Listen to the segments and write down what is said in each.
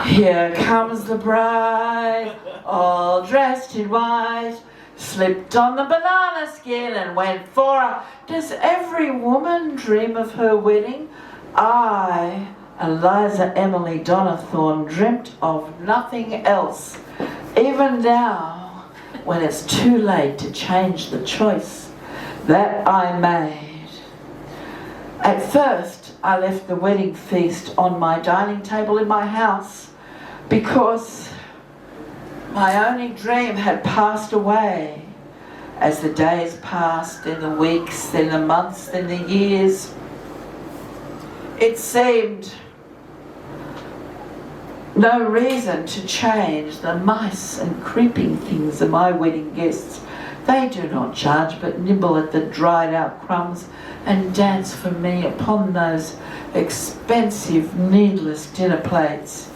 Here comes the bride, all dressed in white, slipped on the banana skin and went for her. Does every woman dream of her wedding? I, Eliza Emily Donathorne, dreamt of nothing else. Even now, when it's too late to change the choice that I made. At first, I left the wedding feast on my dining table in my house because my only dream had passed away. As the days passed, then the weeks, then the months, then the years, it seemed no reason to change the mice and creeping things of my wedding guests. They do not judge, but nibble at the dried out crumbs and dance for me upon those expensive, needless dinner plates.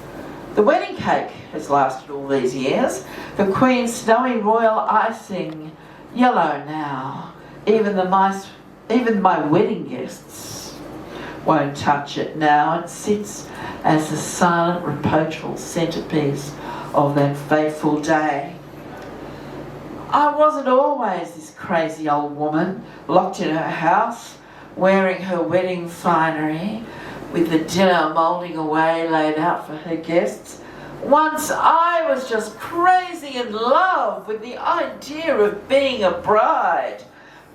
The wedding cake has lasted all these years. The Queen's snowy royal icing, yellow now. Even my wedding guests won't touch it now. It sits as the silent, reproachful centerpiece of that fateful day. I wasn't always this crazy old woman, locked in her house, wearing her wedding finery, with the dinner moulding away laid out for her guests. Once I was just crazy in love with the idea of being a bride,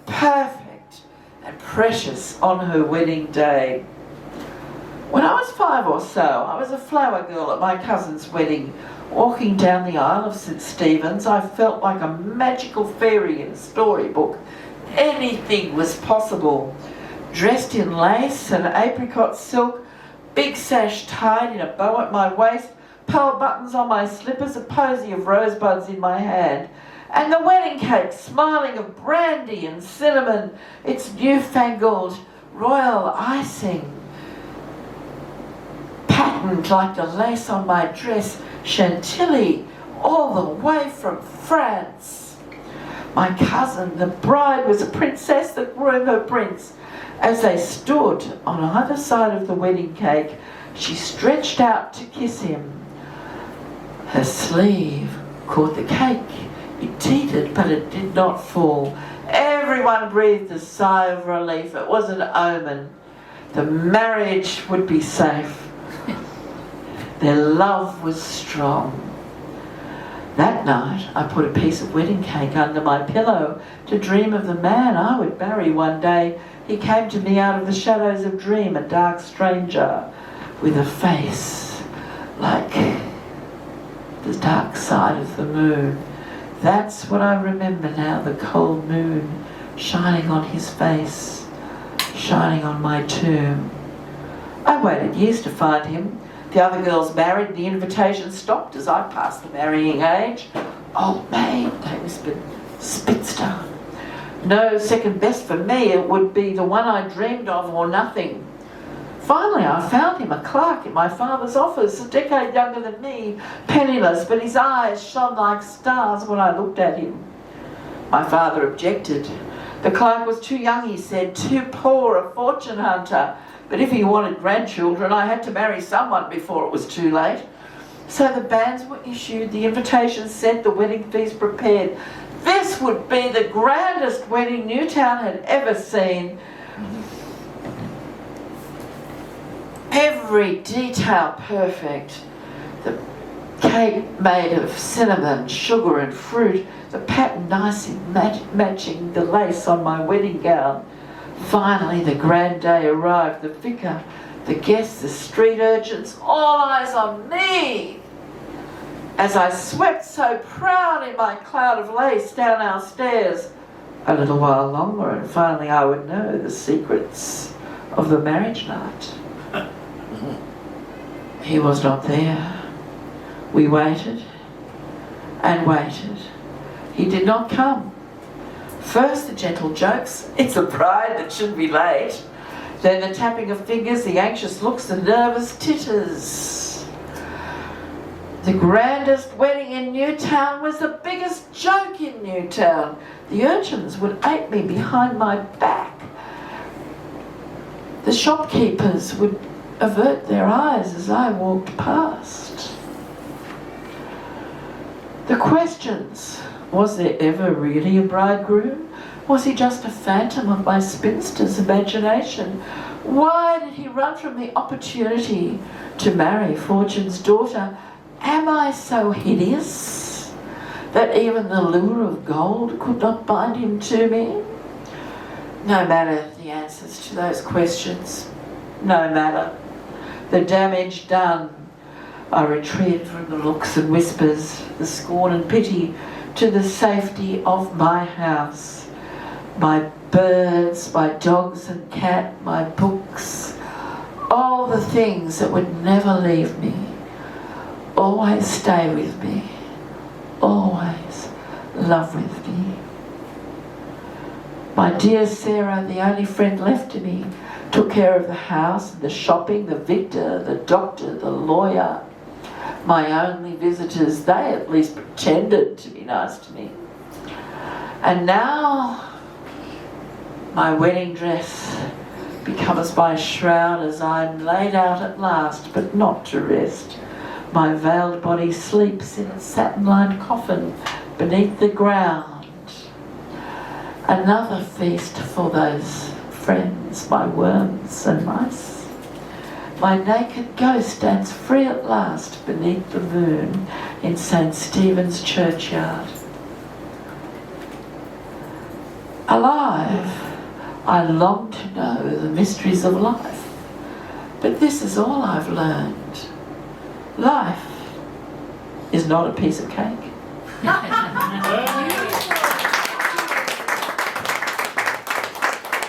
perfect and precious on her wedding day. When I was 5 or so, I was a flower girl at my cousin's wedding. Walking down the aisle of St. Stephen's, I felt like a magical fairy in a storybook. Anything was possible. Dressed in lace and apricot silk, big sash tied in a bow at my waist, pearl buttons on my slippers, a posy of rosebuds in my hand, and the wedding cake smiling of brandy and cinnamon, its newfangled royal icing, patterned like the lace on my dress, Chantilly, all the way from France. My cousin, the bride, was a princess, the groom her prince. As they stood on either side of the wedding cake, she stretched out to kiss him. Her sleeve caught the cake. It teetered, but it did not fall. Everyone breathed a sigh of relief. It was an omen. The marriage would be safe. Their love was strong. That night, I put a piece of wedding cake under my pillow to dream of the man I would marry one day. He came to me out of the shadows of dream, a dark stranger with a face like the dark side of the moon. That's what I remember now, the cold moon shining on his face, shining on my tomb. I waited years to find him. The other girls married, the invitation stopped as I passed the marrying age. Old maid, they whispered, spinster. No second best for me, it would be the one I dreamed of or nothing. Finally I found him, a clerk in my father's office, a decade younger than me, penniless, but his eyes shone like stars when I looked at him. My father objected. The clerk was too young, he said, too poor, a fortune hunter. But if he wanted grandchildren, I had to marry someone before it was too late. So the banns were issued, the invitations sent, the wedding feast prepared. This would be the grandest wedding Newtown had ever seen. Every detail perfect. The cake made of cinnamon, sugar and fruit. The pattern nicely matching the lace on my wedding gown. Finally, the grand day arrived. The vicar, the guests, the street urchins, all eyes on me. As I swept so proud in my cloud of lace down our stairs. A little while longer and finally I would know the secrets of the marriage night. He was not there. We waited and waited. He did not come. First the gentle jokes, it's a bride that should be late. Then the tapping of fingers, the anxious looks, the nervous titters. The grandest wedding in Newtown was the biggest joke in Newtown. The urchins would ape me behind my back. The shopkeepers would avert their eyes as I walked past. The questions: was there ever really a bridegroom? Was he just a phantom of my spinster's imagination? Why did he run from the opportunity to marry Fortune's daughter? Am I so hideous that even the lure of gold could not bind him to me? No matter the answers to those questions, no matter the damage done, I retreated from the looks and whispers, the scorn and pity, to the safety of my house. My birds, my dogs and cat, my books, all the things that would never leave me, always stay with me, always love with me. My dear Sarah, the only friend left to me, took care of the house, the shopping, the victor, the doctor, the lawyer. My only visitors, they at least pretended to be nice to me. And now my wedding dress becomes my shroud as I'm laid out at last, but not to rest. My veiled body sleeps in a satin-lined coffin beneath the ground. Another feast for those friends, my worms and mice. My naked ghost stands free at last beneath the moon in St. Stephen's churchyard. Alive, I long to know the mysteries of life, but this is all I've learned. Life is not a piece of cake.